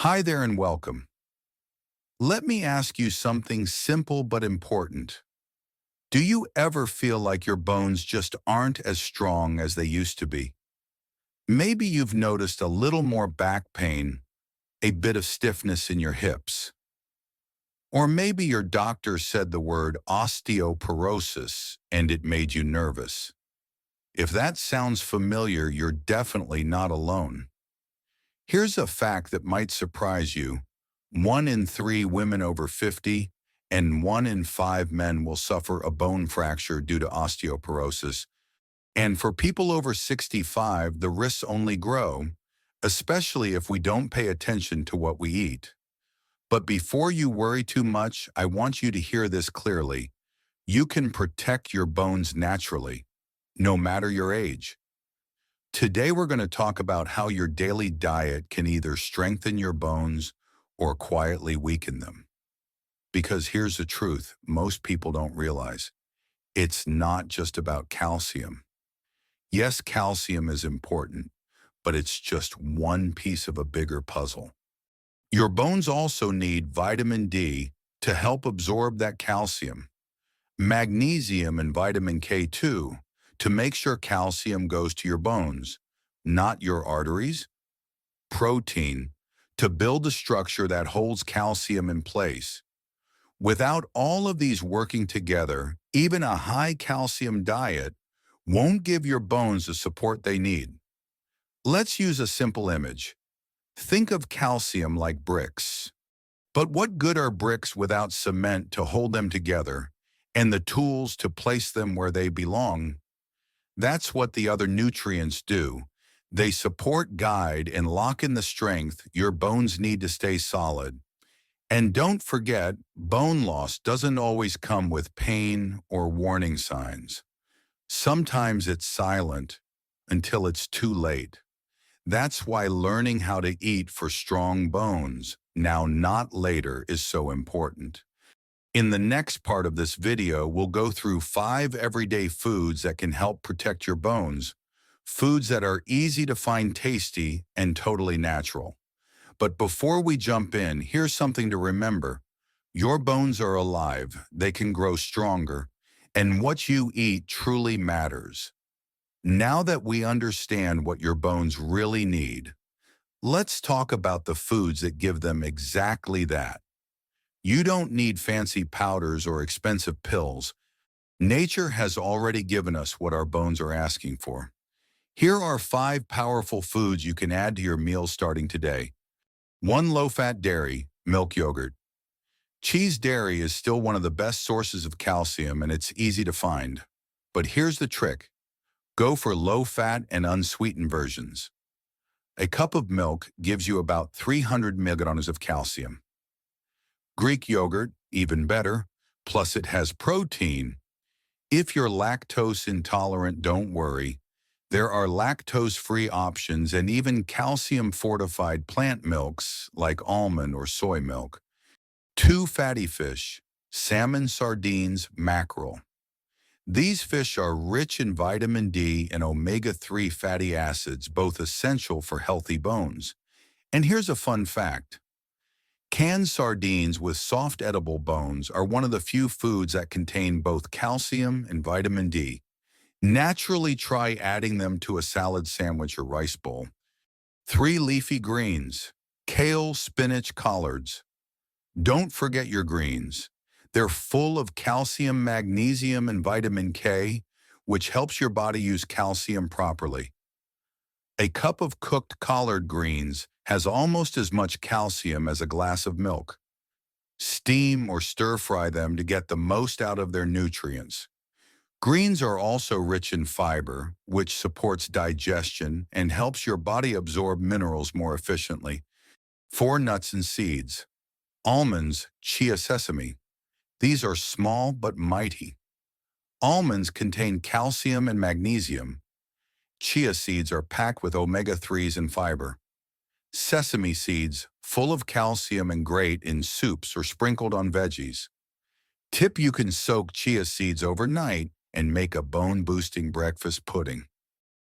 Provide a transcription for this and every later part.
Hi there and welcome. Let me ask you something simple but important. Do you ever feel like your bones just aren't as strong as they used to be? Maybe you've noticed a little more back pain, a bit of stiffness in your hips, or maybe your doctor said the word osteoporosis and it made you nervous. If that sounds familiar, you're definitely not alone. Here's a fact that might surprise you. 1 in 3 women over 50 and 1 in 5 men will suffer a bone fracture due to osteoporosis. And for people over 65, the risks only grow, especially if we don't pay attention to what we eat. But before you worry too much, I want you to hear this clearly. You can protect your bones naturally, no matter your age. Today, we're going to talk about how your daily diet can either strengthen your bones or quietly weaken them. Because here's the truth, most people don't realize. It's not just about calcium. Yes, calcium is important, but it's just one piece of a bigger puzzle. Your bones also need vitamin D to help absorb that calcium, magnesium and vitamin K2 to make sure calcium goes to your bones, not your arteries, protein to build a structure that holds calcium in place. Without all of these working together, even a high calcium diet won't give your bones the support they need. Let's use a simple image. Think of calcium like bricks. But what good are bricks without cement to hold them together and the tools to place them where they belong? That's what the other nutrients do. They support, guide, and lock in the strength your bones need to stay solid. And don't forget, bone loss doesn't always come with pain or warning signs. Sometimes it's silent until it's too late. That's why learning how to eat for strong bones, now not later, is so important. In the next part of this video, we'll go through 5 everyday foods that can help protect your bones, foods that are easy to find tasty and totally natural. But before we jump in, here's something to remember. Your bones are alive, they can grow stronger, and what you eat truly matters. Now that we understand what your bones really need, let's talk about the foods that give them exactly that. You don't need fancy powders or expensive pills. Nature has already given us what our bones are asking for. Here are 5 powerful foods you can add to your meals starting today. 1. Low-fat dairy, milk yogurt. Cheese dairy is still one of the best sources of calcium and it's easy to find. But here's the trick. Go for low-fat and unsweetened versions. A cup of milk gives you about 300 milligrams of calcium. Greek yogurt, even better, plus it has protein. If you're lactose intolerant, don't worry. There are lactose-free options and even calcium-fortified plant milks like almond or soy milk. 2. Fatty fish, salmon, sardines, mackerel. These fish are rich in vitamin D and omega-3 fatty acids, both essential for healthy bones. And here's a fun fact. Canned sardines with soft edible bones are one of the few foods that contain both calcium and vitamin D. Naturally try adding them to a salad sandwich or rice bowl. 3. Leafy greens, kale, spinach, collards. Don't forget your greens. They're full of calcium, magnesium, and vitamin K, which helps your body use calcium properly. A cup of cooked collard greens has almost as much calcium as a glass of milk. Steam or stir-fry them to get the most out of their nutrients. Greens are also rich in fiber, which supports digestion and helps your body absorb minerals more efficiently. 4. Nuts and seeds. Almonds, chia, sesame. These are small but mighty. Almonds contain calcium and magnesium. Chia seeds are packed with omega-3s and fiber. Sesame seeds, full of calcium and great in soups or sprinkled on veggies. Tip: you can soak chia seeds overnight and make a bone-boosting breakfast pudding.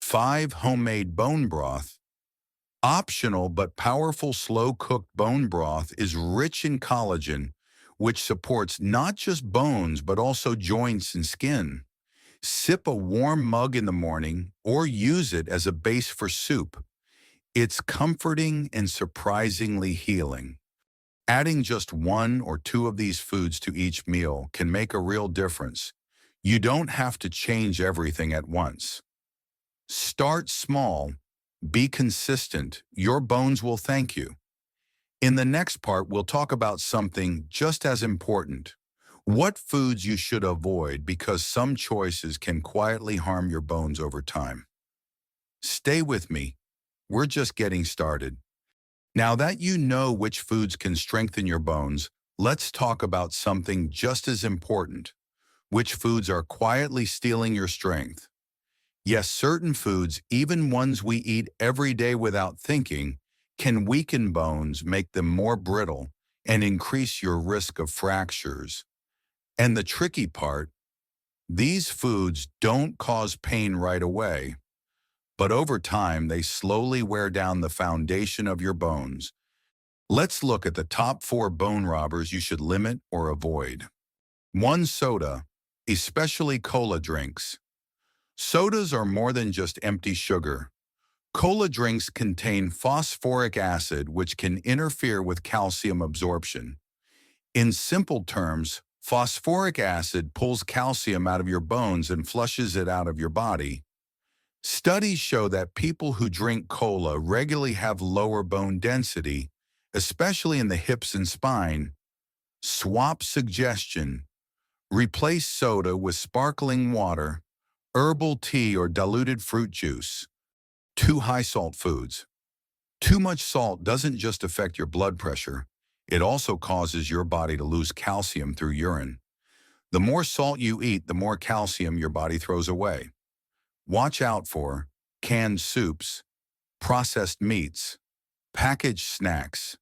5. Homemade bone broth. Optional but powerful slow-cooked bone broth is rich in collagen, which supports not just bones but also joints and skin. Sip a warm mug in the morning or use it as a base for soup. It's comforting and surprisingly healing. Adding just one or two of these foods to each meal can make a real difference. You don't have to change everything at once. Start small, be consistent, your bones will thank you. In the next part, we'll talk about something just as important. What foods you should avoid because some choices can quietly harm your bones over time. Stay with me. We're just getting started. Now that you know which foods can strengthen your bones, let's talk about something just as important. Which foods are quietly stealing your strength? Yes, certain foods, even ones we eat every day without thinking, can weaken bones, make them more brittle, and increase your risk of fractures. And the tricky part, these foods don't cause pain right away, but over time they slowly wear down the foundation of your bones. Let's look at the top 4 bone robbers you should limit or avoid. 1. Soda, especially cola drinks. Sodas are more than just empty sugar. Cola drinks contain phosphoric acid, which can interfere with calcium absorption. In simple terms, phosphoric acid pulls calcium out of your bones and flushes it out of your body. Studies show that people who drink cola regularly have lower bone density, especially in the hips and spine. Swap suggestion: replace soda with sparkling water, herbal tea, or diluted fruit juice. 2. High-salt foods. Too much salt doesn't just affect your blood pressure, it also causes your body to lose calcium through urine. The more salt you eat, the more calcium your body throws away. Watch out for canned soups, processed meats, packaged snacks,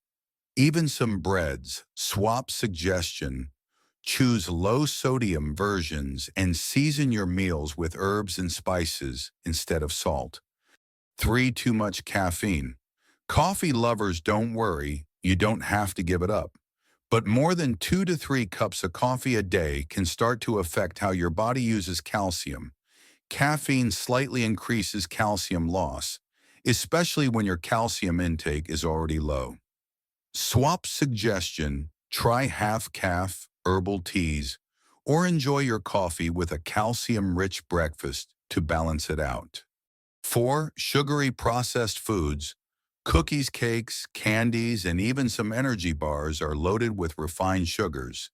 even some breads. Swap suggestion: choose low-sodium versions and season your meals with herbs and spices instead of salt. 3. Too much caffeine. Coffee lovers, don't worry, you don't have to give it up. But more than 2 to 3 cups of coffee a day can start to affect how your body uses calcium. Caffeine slightly increases calcium loss, especially when your calcium intake is already low. Swap suggestion: try half-calf herbal teas or enjoy your coffee with a calcium-rich breakfast to balance it out. 4. Sugary processed foods. Cookies, cakes, candies, and even some energy bars are loaded with refined sugars.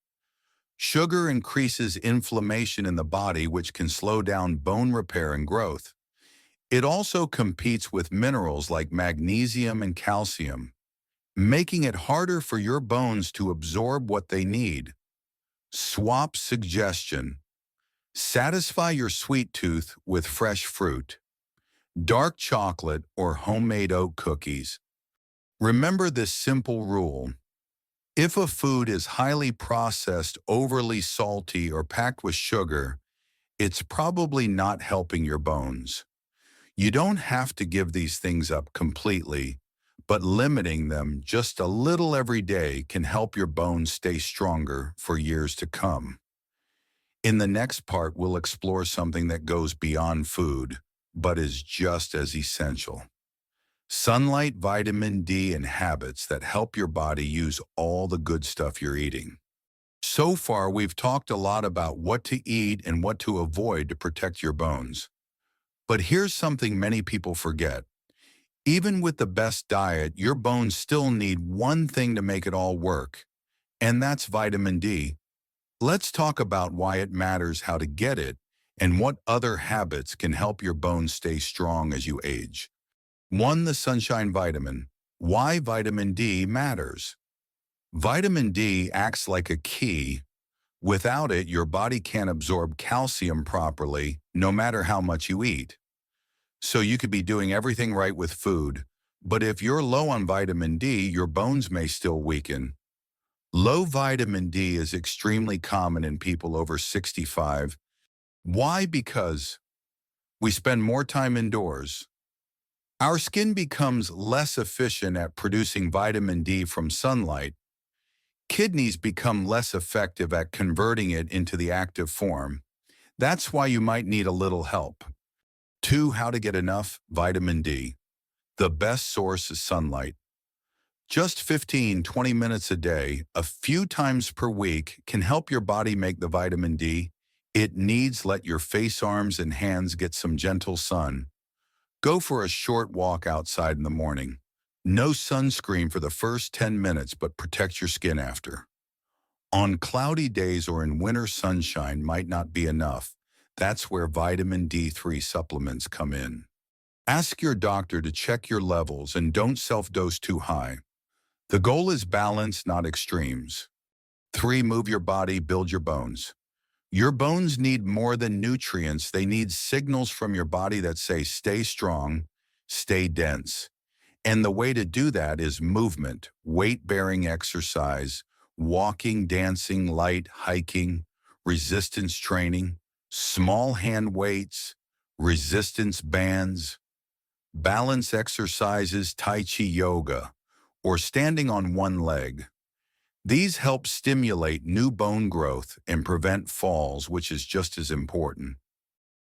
Sugar increases inflammation in the body, which can slow down bone repair and growth. It also competes with minerals like magnesium and calcium, making it harder for your bones to absorb what they need. Swap suggestion: satisfy your sweet tooth with fresh fruit, dark chocolate, or homemade oat cookies. Remember this simple rule: if a food is highly processed, overly salty, or packed with sugar, it's probably not helping your bones. You don't have to give these things up completely, but limiting them just a little every day can help your bones stay stronger for years to come. In the next part, we'll explore something that goes beyond food, but is just as essential: sunlight, vitamin D, and habits that help your body use all the good stuff you're eating. So far, we've talked a lot about what to eat and what to avoid to protect your bones. But here's something many people forget. Even with the best diet, your bones still need one thing to make it all work, and that's vitamin D. Let's talk about why it matters, how to get it, and what other habits can help your bones stay strong as you age. 1. The sunshine vitamin. Why vitamin D matters. Vitamin D acts like a key. Without it, your body can't absorb calcium properly, no matter how much you eat. So you could be doing everything right with food, but if you're low on vitamin D, your bones may still weaken. Low vitamin D is extremely common in people over 65. Why? Because we spend more time indoors, Our skin becomes less efficient at producing vitamin D from sunlight. Kidneys become less effective at converting it into the active form. That's why you might need a little help. 2. How to get enough vitamin D. The best source is sunlight. Just 15-20 minutes a day, a few times per week, can help your body make the vitamin D it needs. Let your face, arms, and hands get some gentle sun. Go for a short walk outside in the morning. No sunscreen for the first 10 minutes, but protect your skin after. On cloudy days or in winter, sunshine might not be enough. That's where vitamin D3 supplements come in. Ask your doctor to check your levels and don't self-dose too high. The goal is balance, not extremes. 3. Move your body, build your bones. Your bones need more than nutrients. They need signals from your body that say, stay strong, stay dense. And the way to do that is movement, weight-bearing exercise, walking, dancing, light hiking, resistance training, small hand weights, resistance bands, balance exercises, Tai Chi yoga, or standing on one leg. These help stimulate new bone growth and prevent falls, which is just as important.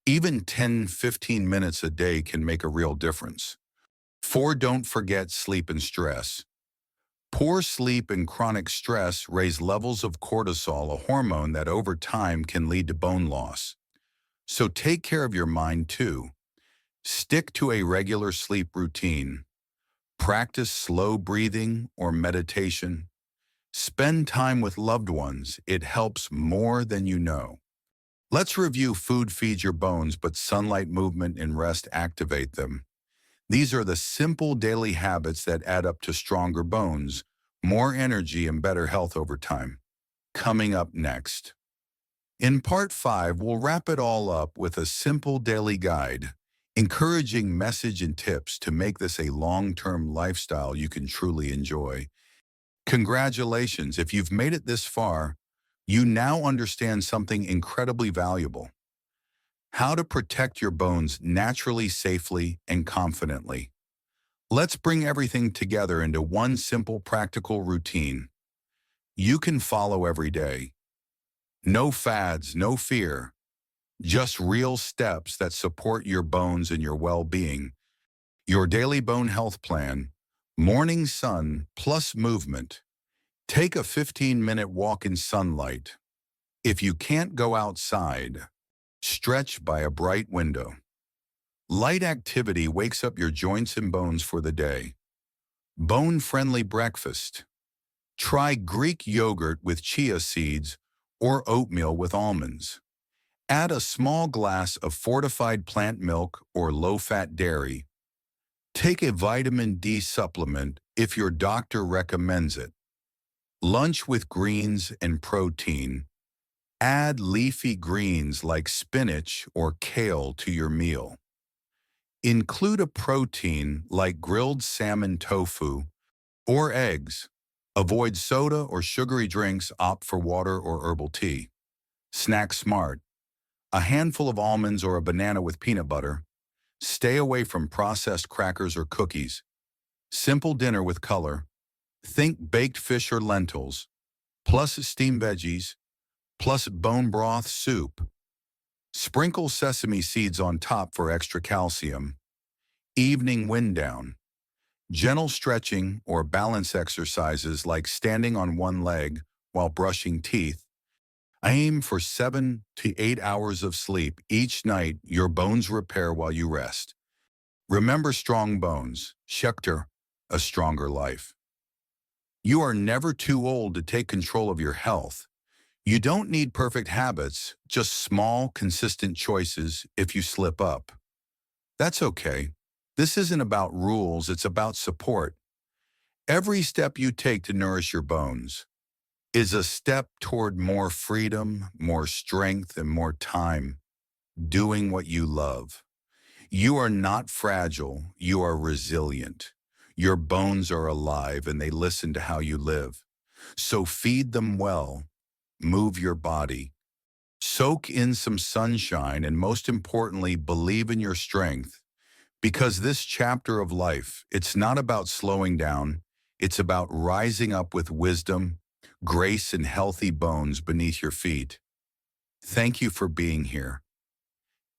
Even 10-15 minutes a day can make a real difference. 4. Don't forget sleep and stress. Poor sleep and chronic stress raise levels of cortisol, a hormone that over time can lead to bone loss. So take care of your mind too. Stick to a regular sleep routine. Practice slow breathing or meditation. Spend time with loved ones. It helps more than you know. Let's review. Food feeds your bones, but sunlight, movement, and rest activate them. These are the simple daily habits that add up to stronger bones, more energy, and better health over time. Coming up next. In Part 5, we'll wrap it all up with a simple daily guide, encouraging message and tips to make this a long-term lifestyle you can truly enjoy. Congratulations, if you've made it this far, you now understand something incredibly valuable. How to protect your bones naturally, safely, and confidently. Let's bring everything together into one simple, practical routine you can follow every day. No fads, no fear, just real steps that support your bones and your well-being. Your daily bone health plan, morning sun plus movement. Take a 15-minute walk in sunlight. If you can't go outside, stretch by a bright window. Light activity wakes up your joints and bones for the day. Bone-friendly breakfast. Try Greek yogurt with chia seeds or oatmeal with almonds. Add a small glass of fortified plant milk or low-fat dairy. Take a vitamin D supplement if your doctor recommends it. Lunch with greens and protein. Add leafy greens like spinach or kale to your meal. Include a protein like grilled salmon, tofu, or eggs. Avoid soda or sugary drinks. Opt for water or herbal tea. Snack smart. A handful of almonds or a banana with peanut butter. Stay away from processed crackers or cookies. Simple dinner with color. Think baked fish or lentils, plus steamed veggies, plus bone broth soup. Sprinkle sesame seeds on top for extra calcium. Evening wind down. Gentle stretching or balance exercises like standing on one leg while brushing teeth. Aim for 7 to 8 hours of sleep each night. Your bones repair while you rest. Remember, strong bones, Schechter, a stronger life. You are never too old to take control of your health. You don't need perfect habits, just small, consistent choices. If you slip up, that's okay. This isn't about rules, it's about support. Every step you take to nourish your bones is a step toward more freedom, more strength, and more time doing what you love. You are not fragile, you are resilient. Your bones are alive and they listen to how you live. So feed them well, move your body, soak in some sunshine, and most importantly, believe in your strength. Because this chapter of life, it's not about slowing down, it's about rising up with wisdom, grace, and healthy bones beneath your feet. Thank you for being here.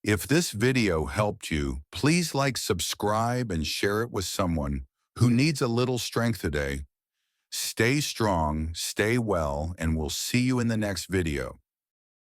If this video helped you, please like, subscribe, and share it with someone who needs a little strength today. Stay strong, stay well, and we'll see you in the next video.